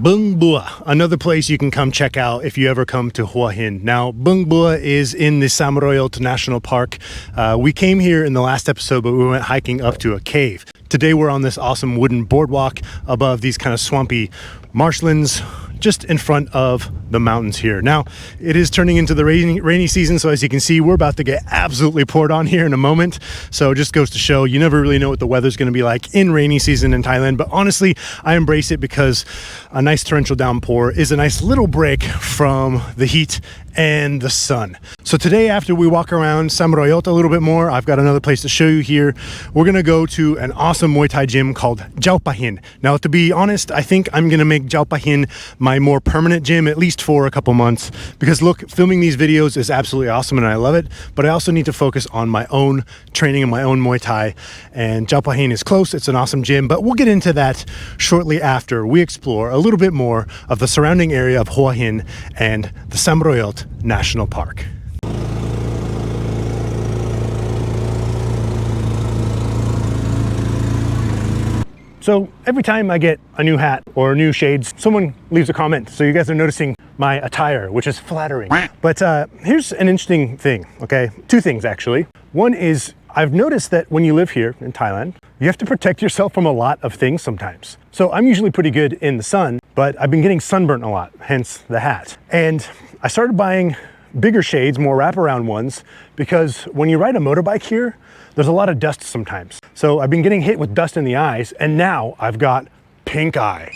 Bung Bua, another place you can come check out if you ever come to Hua Hin. Now, Bung Bua is in the Sam Roi Yot National Park. We came here in the last episode, but we went hiking up to a cave. Today we're on this awesome wooden boardwalk above these kind of swampy marshlands, just in front of the mountains here. Now, it is turning into the rainy season, so as you can see, we're about to get absolutely poured on here in a moment. So it just goes to show you never really know what the weather's going to be like in rainy season in Thailand. But honestly, I embrace it because a nice torrential downpour is a nice little break from the heat and the sun. So today, after we walk around Sam Roi Yot a little bit more, I've got another place to show you here. We're gonna go to an awesome Muay Thai gym called Jaopahin. Now, to be honest, I think I'm gonna make Jaopahin my more permanent gym, at least for a couple months, because look, filming these videos is absolutely awesome and I love it, but I also need to focus on my own training and my own Muay Thai, and Jaopahin is close. It's an awesome gym, but we'll get into that shortly after we explore a little bit more of the surrounding area of Hua Hin and the Sam Roi Yot National Park. So every time I get a new hat or new shades, someone leaves a comment. So you guys are noticing my attire, which is flattering. But here's an interesting thing, okay? Two things actually. One is I've noticed that when you live here in Thailand, you have to protect yourself from a lot of things sometimes. So I'm usually pretty good in the sun, but I've been getting sunburnt a lot, hence the hat. And I started buying bigger shades, more wraparound ones, because when you ride a motorbike here, there's a lot of dust sometimes. So I've been getting hit with dust in the eyes, and now I've got pink eye.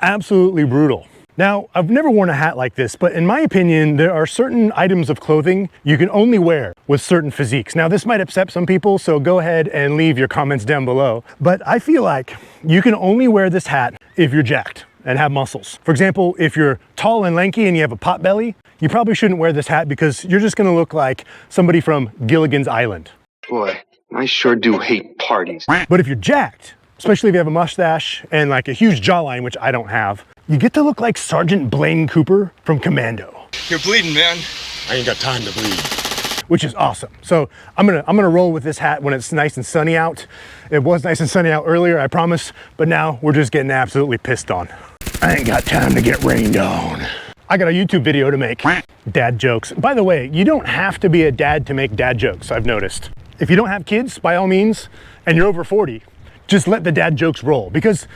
Absolutely brutal. Now, I've never worn a hat like this, but in my opinion, there are certain items of clothing you can only wear with certain physiques. Now, this might upset some people, so go ahead and leave your comments down below. But I feel like you can only wear this hat if you're jacked and have muscles. For example, if you're tall and lanky and you have a pot belly, you probably shouldn't wear this hat because you're just gonna look like somebody from Gilligan's Island. Boy, I sure do hate parties. But if you're jacked, especially if you have a mustache and like a huge jawline, which I don't have, you get to look like Sergeant Blaine Cooper from Commando. You're bleeding, man. I ain't got time to bleed. Which is awesome. So I'm gonna roll with this hat when it's nice and sunny out. It was nice and sunny out earlier, I promise, but now we're just getting absolutely pissed on. I ain't got time to get rained on. I got a YouTube video to make. Dad jokes. By the way, you don't have to be a dad to make dad jokes, I've noticed. If you don't have kids, by all means, and you're over 40, just let the dad jokes roll, because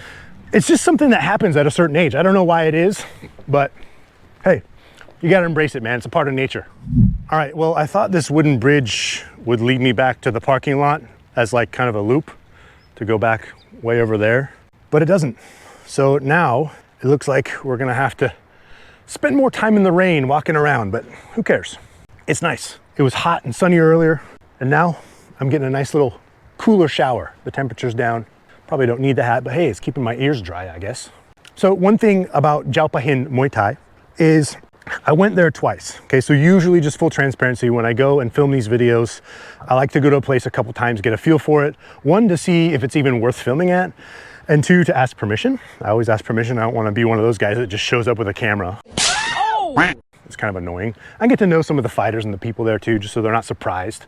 it's just something that happens at a certain age. I don't know why it is, but hey, you gotta embrace it, man. It's a part of nature. All right, well, I thought this wooden bridge would lead me back to the parking lot as like kind of a loop to go back way over there, but it doesn't. So now it looks like we're gonna have to spend more time in the rain walking around, but who cares? It's nice. It was hot and sunny earlier, and now I'm getting a nice little cooler shower. The temperature's down. Probably don't need the hat, but hey, it's keeping my ears dry, I guess. So one thing about Jaopahin Muay Thai is I went there twice. Okay, so usually, just full transparency, when I go and film these videos, I like to go to a place a couple times, get a feel for it. One, to see if it's even worth filming at, and two, to ask permission. I always ask permission. I don't want to be one of those guys that just shows up with a camera. Oh! It's kind of annoying. I get to know some of the fighters and the people there too, just so they're not surprised.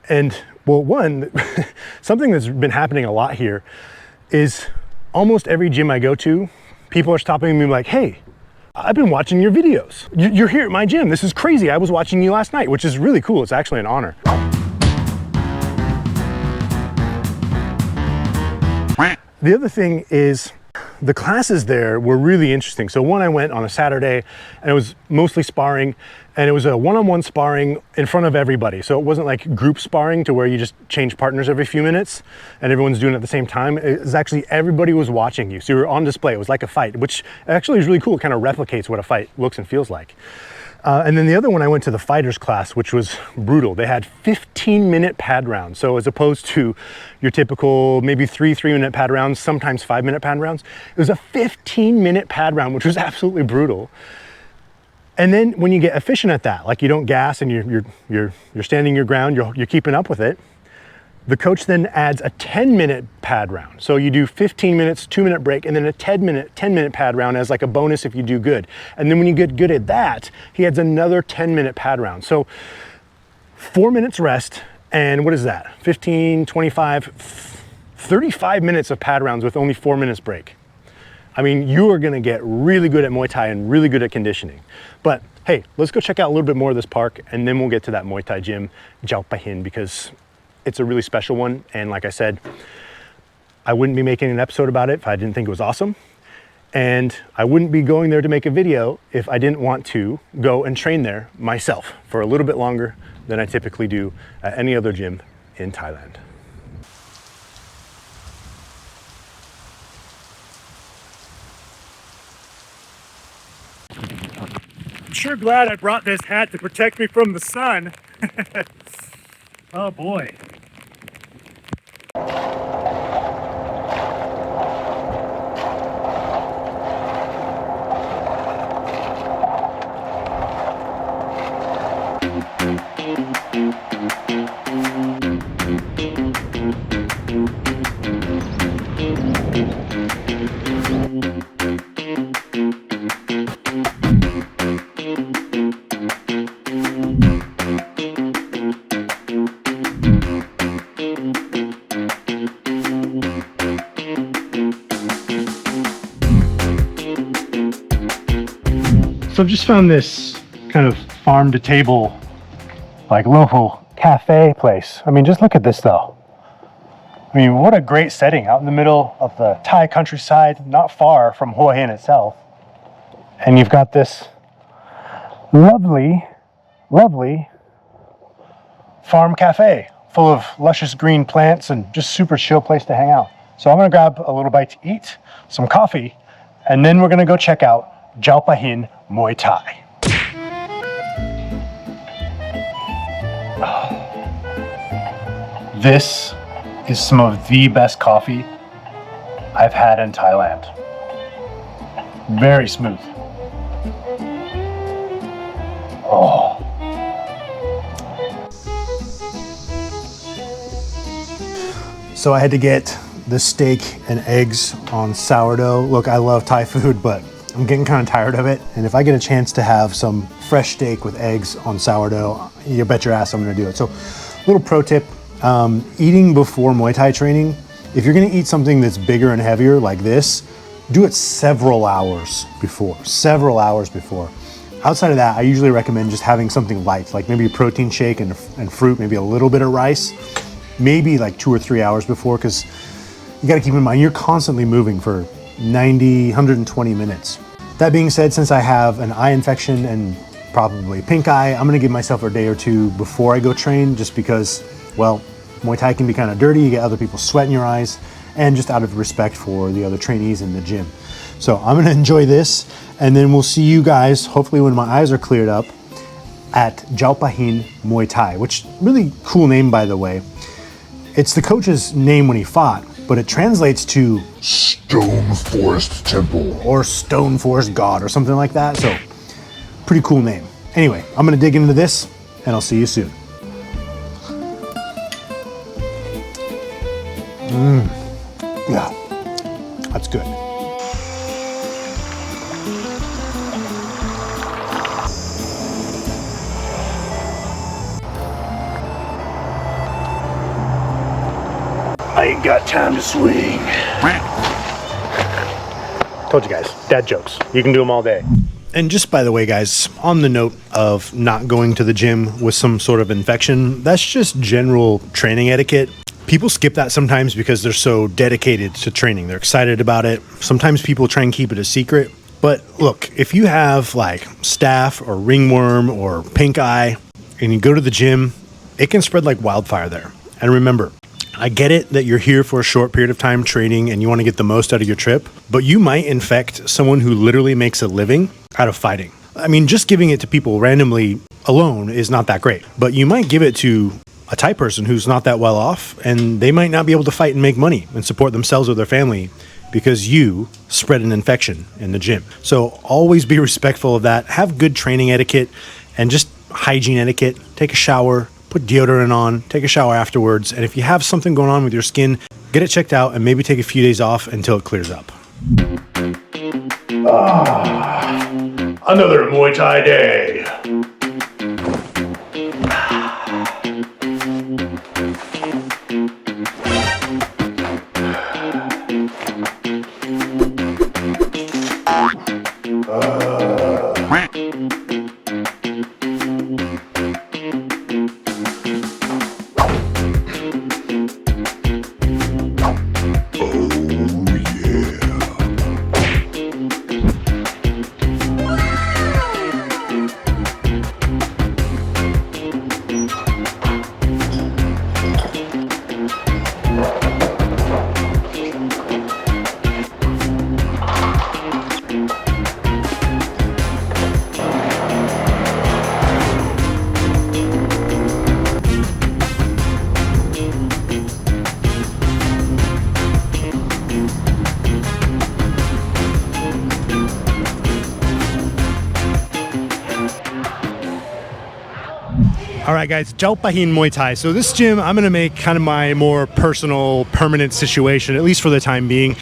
And well, one, something that's been happening a lot here is almost every gym I go to, people are stopping me like, hey, I've been watching your videos. You're here at my gym. This is crazy. I was watching you last night, which is really cool. It's actually an honor. The other thing is the classes there were really interesting. So one, I went on a Saturday and it was mostly sparring, and it was a one-on-one sparring in front of everybody. So it wasn't like group sparring to where you just change partners every few minutes and everyone's doing it at the same time. It was actually everybody was watching you. So you were on display. It was like a fight, which actually is really cool. It kind of replicates what a fight looks and feels like. And then the other one, I went to the fighters class, which was brutal. They had 15-minute pad rounds. So as opposed to your typical maybe three-minute pad rounds, sometimes 5-minute pad rounds, it was a 15-minute pad round, which was absolutely brutal. And then when you get efficient at that, like you don't gas and you're standing your ground, you're keeping up with it, the coach then adds a 10-minute pad round. So you do 15 minutes, 2-minute break, and then a 10-minute pad round as like a bonus if you do good. And then when you get good at that, he adds another 10-minute pad round. So 4 minutes rest, and what is that? 15, 25, 35 minutes of pad rounds with only 4 minutes break. I mean, you are gonna get really good at Muay Thai and really good at conditioning. But hey, let's go check out a little bit more of this park, and then we'll get to that Muay Thai gym, Jaopahin, because it's a really special one. And like I said, I wouldn't be making an episode about it if I didn't think it was awesome. And I wouldn't be going there to make a video if I didn't want to go and train there myself for a little bit longer than I typically do at any other gym in Thailand. I'm sure glad I brought this hat to protect me from the sun. Oh boy. So I've just found this kind of farm to table, like local cafe place. I mean, just look at this though. I mean, what a great setting out in the middle of the Thai countryside, not far from Hua Hin itself. And you've got this lovely, lovely farm cafe full of luscious green plants and just super chill place to hang out. So I'm gonna grab a little bite to eat, some coffee, and then we're gonna go check out Jaopahin Muay Thai. This is some of the best coffee I've had in Thailand. Very smooth. Oh. So I had to get the steak and eggs on sourdough. Look, I love Thai food, but I'm getting kind of tired of it. And if I get a chance to have some fresh steak with eggs on sourdough, you bet your ass I'm gonna do it. So, little pro tip, eating before Muay Thai training, if you're gonna eat something that's bigger and heavier like this, do it several hours before. Outside of that, I usually recommend just having something light, like maybe a protein shake and fruit, maybe a little bit of rice, maybe like 2 or 3 hours before, because you gotta keep in mind, you're constantly moving for 90, 120 minutes. That being said, since I have an eye infection and probably pink eye, I'm gonna give myself a day or two before I go train, just because, well, Muay Thai can be kind of dirty, you get other people sweat in your eyes, and just out of respect for the other trainees in the gym. So I'm gonna enjoy this, and then we'll see you guys, hopefully when my eyes are cleared up, at Jaopahin Muay Thai, which really cool name, by the way. It's the coach's name when he fought, but it translates to Stone Forest Temple or Stone Forest God or something like that. So pretty cool name. Anyway, I'm gonna dig into this and I'll see you soon. Yeah, that's good. I ain't got time to swing. Told you guys, dad jokes. You can do them all day. And just by the way, guys, on the note of not going to the gym with some sort of infection, that's just general training etiquette. People skip that sometimes because they're so dedicated to training. They're excited about it. Sometimes people try and keep it a secret. But look, if you have like staph or ringworm or pink eye and you go to the gym, it can spread like wildfire there. And remember, I get it that you're here for a short period of time training and you want to get the most out of your trip, but you might infect someone who literally makes a living out of fighting. I mean, just giving it to people randomly alone is not that great, but you might give it to a Thai person who's not that well off, and they might not be able to fight and make money and support themselves or their family because you spread an infection in the gym. So always be respectful of that. Have good training etiquette and just hygiene etiquette. Take a shower, put deodorant on, take a shower afterwards. And if you have something going on with your skin, get it checked out and maybe take a few days off until it clears up. Another Muay Thai day. All right, guys, Jaopahin Muay Thai. So this gym, I'm gonna make kind of my more personal, permanent situation, at least for the time being.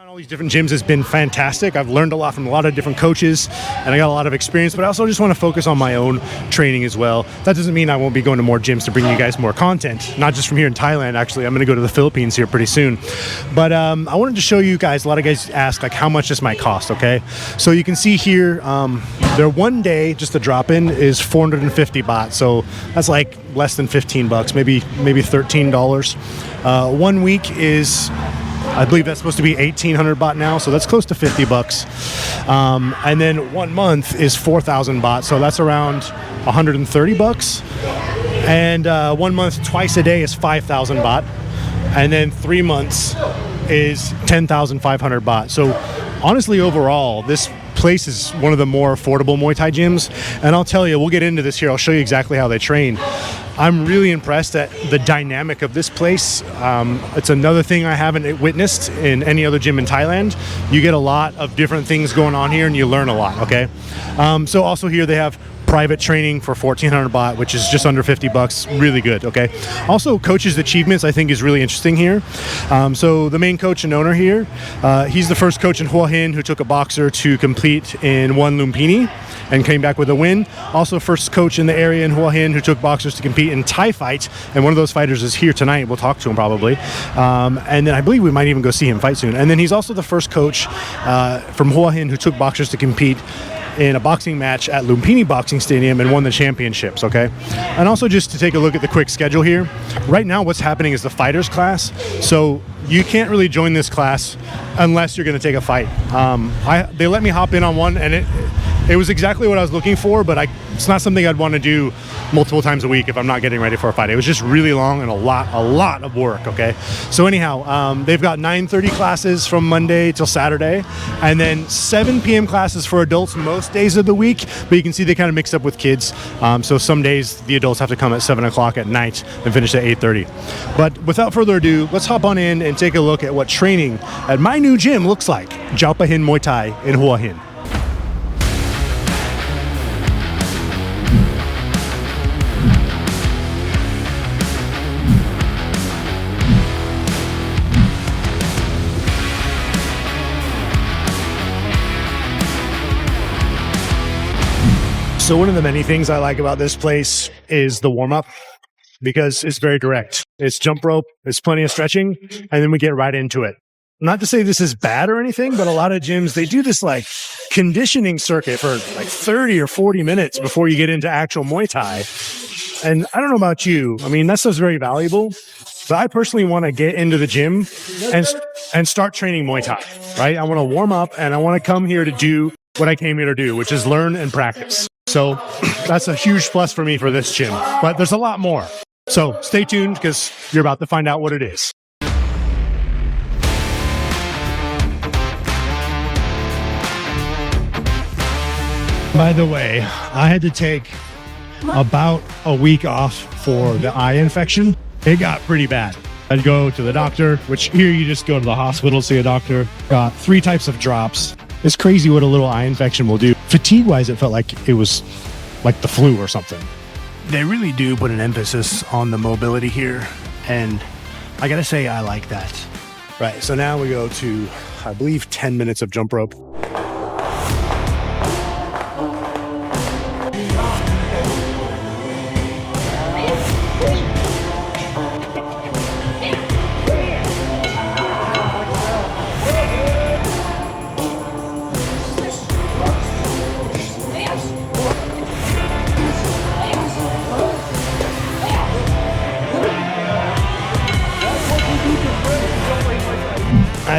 All these different gyms has been fantastic. I've learned a lot from a lot of different coaches and I got a lot of experience, but I also just want to focus on my own training as well. That doesn't mean I won't be going to more gyms to bring you guys more content, not just from here in Thailand. Actually, I'm going to go to the Philippines here pretty soon. But I wanted to show you guys, a lot of guys ask like how much this might cost, okay? So you can see here, their one day, just a drop in, is 450 baht. So that's like less than 15 bucks, maybe $13. 1 week is, I believe that's supposed to be 1,800 baht now, so that's close to 50 bucks. And then 1 month is 4,000 baht, so that's around 130 bucks. And 1 month, twice a day is 5,000 baht. And then 3 months is 10,500 baht. So honestly, overall, this place is one of the more affordable Muay Thai gyms. And I'll tell you, we'll get into this here. I'll show you exactly how they train. I'm really impressed at the dynamic of this place. It's another thing I haven't witnessed in any other gym in Thailand. You get a lot of different things going on here and you learn a lot, okay? So also here they have private training for 1,400 baht, which is just under 50 bucks. Really good, okay? Also, coaches' achievements I think is really interesting here. So the main coach and owner here, he's the first coach in Hua Hin who took a boxer to compete in one Lumpini and came back with a win. Also first coach in the area in Hua Hin who took boxers to compete in Thai fight, and one of those fighters is here tonight. We'll talk to him probably. And then I believe we might even go see him fight soon. And then he's also the first coach from Hua Hin who took boxers to compete in a boxing match at Lumpini Boxing Stadium and won the championships, okay? And also just to take a look at the quick schedule here, right now what's happening is the fighters class. So you can't really join this class unless you're gonna take a fight. They let me hop in on one and it was exactly what I was looking for, but it's not something I'd want to do multiple times a week if I'm not getting ready for a fight. It was just really long and a lot of work, okay? So anyhow, they've got 9:30 classes from Monday till Saturday, and then 7 p.m. classes for adults most days of the week, but you can see they kind of mix up with kids. So some days the adults have to come at 7 o'clock at night and finish at 8:30. But without further ado, let's hop on in and take a look at what training at my new gym looks like, Jaopahin Muay Thai in Hua Hin. So one of the many things I like about this place is the warm-up, because it's very direct. It's jump rope, it's plenty of stretching, and then we get right into it. Not to say this is bad or anything, but a lot of gyms, they do this like conditioning circuit for like 30 or 40 minutes before you get into actual Muay Thai. And I don't know about you, I mean, that stuff's very valuable, but I personally want to get into the gym and start training Muay Thai, right? I want to warm up and I want to come here to do what I came here to do, which is learn and practice. So that's a huge plus for me for this gym, but there's a lot more. So stay tuned because you're about to find out what it is. By the way, I had to take about a week off for the eye infection. It got pretty bad. I'd go to the doctor, which here you just go to the hospital, see a doctor. Got 3 types of drops. It's crazy what a little eye infection will do. Fatigue-wise, it felt like it was like the flu or something. They really do put an emphasis on the mobility here, and I gotta say, I like that. Right, so now we go to, I believe, 10 minutes of jump rope.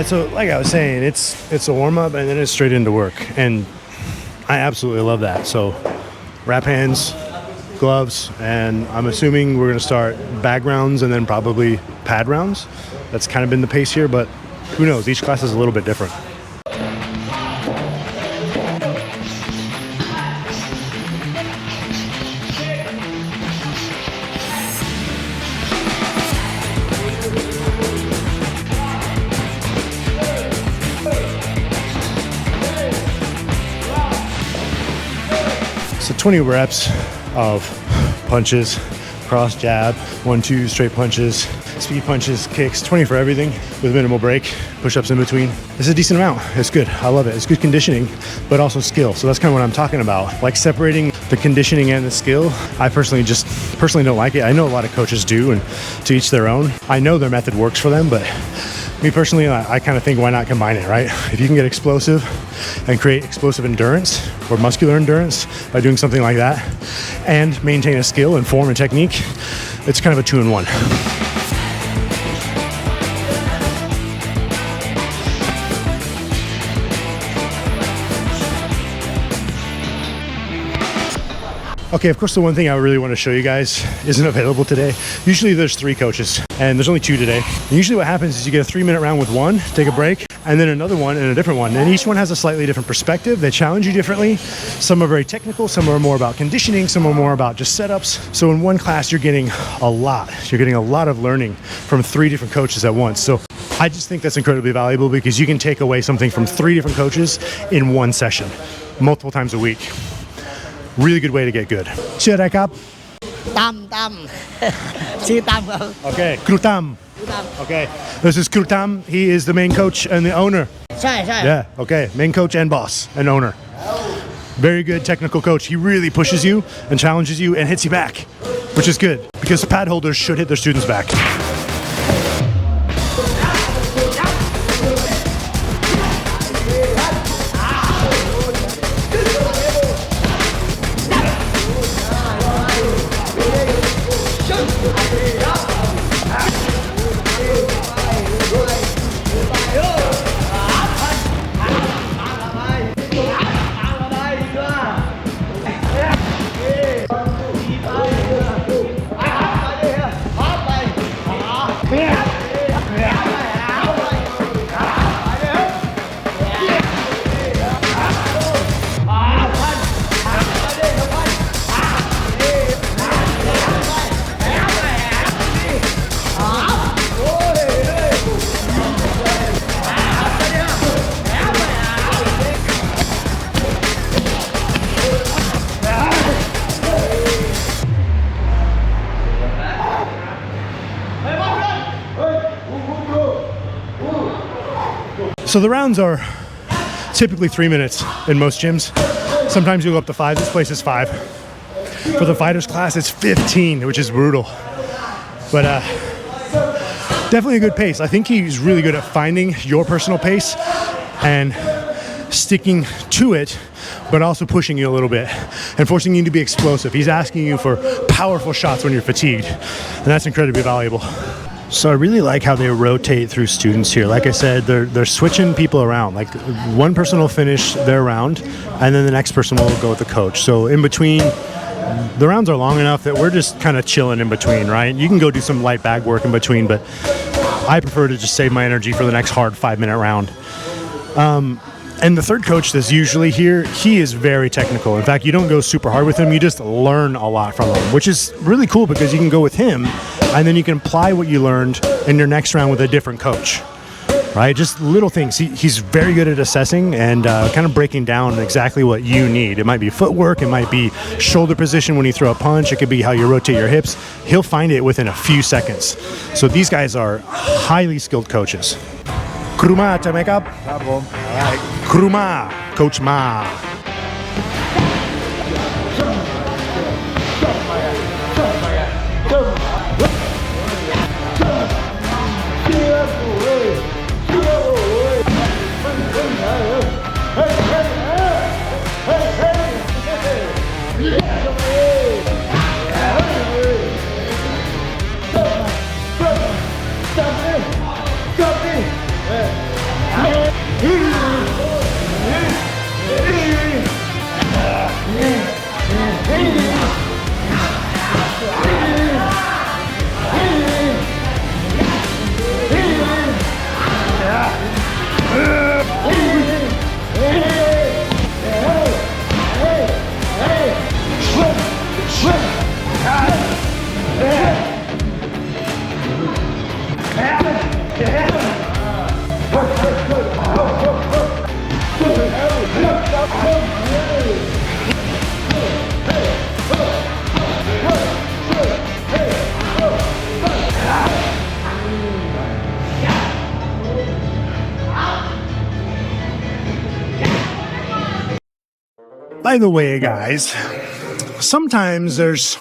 So like I was saying, it's a warm-up and then it's straight into work, and I absolutely love that. So wrap hands, gloves, and I'm assuming we're going to start bag rounds and then probably pad rounds. That's kind of been the pace here, but who knows, each class is a little bit different. So 20 reps of punches, cross jab, 1-2 straight punches, speed punches, kicks, 20 for everything with minimal break, push-ups in between. It's a decent amount. It's good. I love it. It's good conditioning, but also skill. So that's kind of what I'm talking about. Like separating the conditioning and the skill. I personally don't like it. I know a lot of coaches do, and to each their own. I know their method works for them, but me personally, I kind of think, why not combine it, right? If you can get explosive and create explosive endurance or muscular endurance by doing something like that and maintain a skill and form and technique, it's kind of a 2-in-1. Okay, of course, the one thing I really want to show you guys isn't available today. Usually there's 3 coaches, and there's only 2 today. And usually what happens is you get a 3-minute round with one, take a break, and then another one and a different one. And each one has a slightly different perspective. They challenge you differently. Some are very technical, some are more about conditioning, some are more about just setups. So in one class, you're getting a lot. You're getting a lot of learning from 3 different coaches at once. So I just think that's incredibly valuable because you can take away something from 3 different coaches in one session, multiple times a week. Really good way to get good. ชื่ออะไรครับ ตั้ม ชื่อตั้มครับ Okay, Kru Tam. Okay, this is Kru Tam. He is the main coach and the owner. ใช่ Yeah, okay, main coach and boss and owner. Very good technical coach. He really pushes you and challenges you and hits you back, which is good because pad holders should hit their students back. So the rounds are typically 3 minutes in most gyms. Sometimes you go up to 5. This place is 5. For the fighters class, it's 15, which is brutal. But definitely a good pace. I think he's really good at finding your personal pace and sticking to it, but also pushing you a little bit and forcing you to be explosive. He's asking you for powerful shots when you're fatigued, and that's incredibly valuable. So I really like how they rotate through students here. Like I said, they're switching people around. Like one person will finish their round, and then the next person will go with the coach. So in between, the rounds are long enough that we're just kind of chilling in between, right? You can go do some light bag work in between, but I prefer to just save my energy for the next hard 5-minute round. And the third coach that's usually here, he is very technical. In fact, you don't go super hard with him. You just learn a lot from him, which is really cool because you can go with him and then you can apply what you learned in your next round with a different coach, right? Just little things. He's very good at assessing and kind of breaking down exactly what you need. It might be footwork. It might be shoulder position when you throw a punch. It could be how you rotate your hips. He'll find it within a few seconds. So these guys are highly skilled coaches. Kuruma ใช่ไหมครับ ครับผม Kuruma Coach Ma By the way, guys, sometimes there's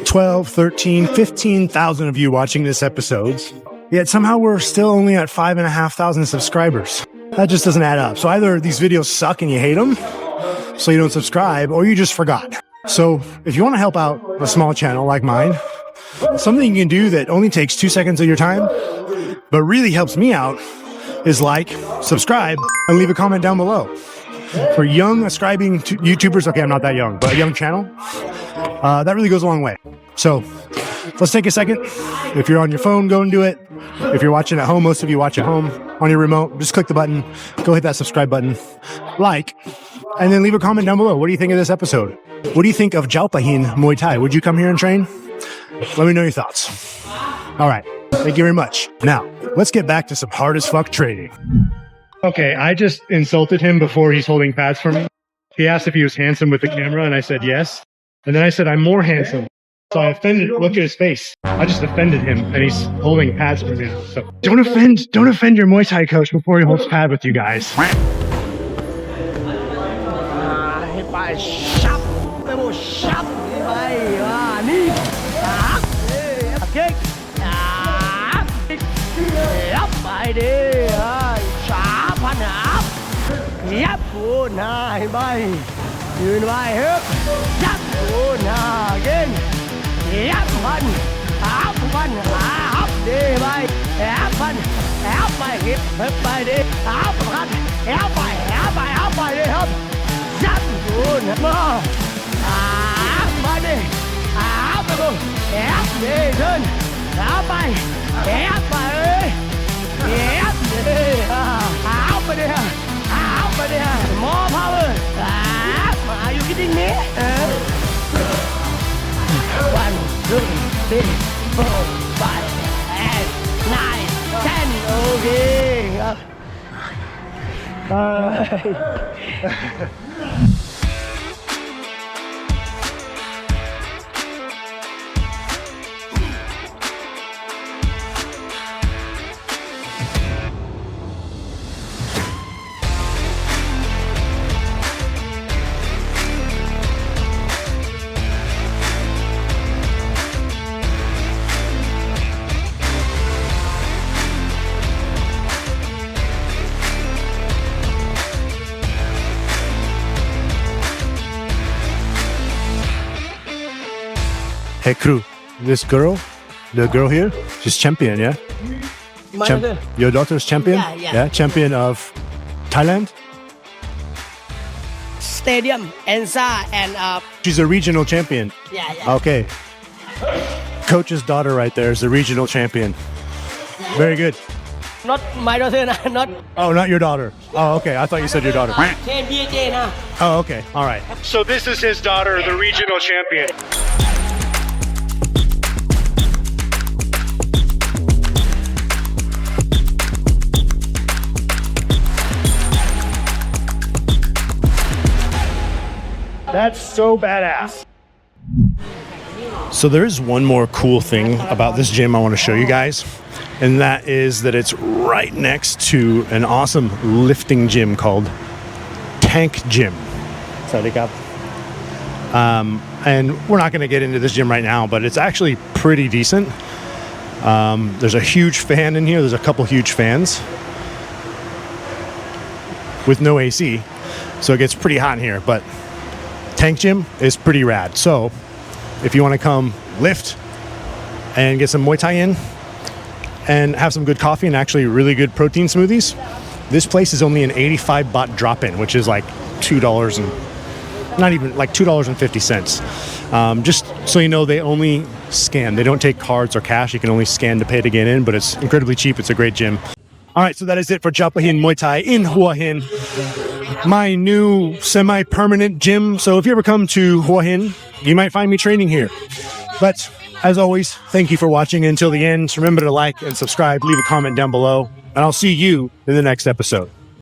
12, 13, 15,000 of you watching this episode, yet somehow we're still only at 5,500 subscribers. That just doesn't add up. So either these videos suck and you hate them, so you don't subscribe, or you just forgot. So if you want to help out a small channel like mine, something you can do that only takes 2 seconds of your time, but really helps me out, is like, subscribe, and leave a comment down below. For young ascribing YouTubers, okay, I'm not that young, but a young channel, that really goes a long way. So let's take a second. If you're on your phone, go and do it. If you're watching at home, most of you watch at home on your remote, just click the button, go hit that subscribe button, like, and then leave a comment down below. What do you think of this episode? What do you think of Jaopahin Muay Thai? Would you come here and train? Let me know your thoughts. All right. Thank you very much. Now, let's get back to some hard as fuck training. Okay, I just insulted him before he's holding pads for me. He asked if he was handsome with the camera, and I said yes. And then I said, I'm more handsome. So I offended, look at his face. I just offended him, and he's holding pads for me. So don't offend your Muay Thai coach before he holds pad with you guys. More power. Are you kidding me? 1, 2, 3, 4, 5, 8, 9, 10. Okay. Hey crew, this girl, the girl here, she's champion, yeah? Your daughter's champion? Yeah. Champion of Thailand? Stadium, ENSA, and She's a regional champion. yeah. Okay. Coach's daughter right there is the regional champion. Very good. Not my daughter, not Oh, not your daughter. Oh, okay. I thought you said your daughter. KBJ. Oh, okay. All right. So this is his daughter, the regional champion. That's so badass. So there is one more cool thing about this gym I want to show you guys, and that is that it's right next to an awesome lifting gym called Tank Gym. Fisticuffs. And we're not going to get into this gym right now, but it's actually pretty decent. There's a huge fan in here. There's a couple huge fans with no AC, so it gets pretty hot in here, but Tank Gym is pretty rad. So if you want to come lift and get some Muay Thai in and have some good coffee and actually really good protein smoothies, this place is only an 85 baht drop-in, which is like $2 and not even like $2.50. Just so you know, they only scan. They don't take cards or cash. You can only scan to pay to get in, but it's incredibly cheap. It's a great gym. All right, so that is it for Jaopahin Muay Thai in Hua Hin, my new semi-permanent gym. So if you ever come to Hua Hin, you might find me training here. But as always, thank you for watching until the end. Remember to like and subscribe, leave a comment down below, and I'll see you in the next episode.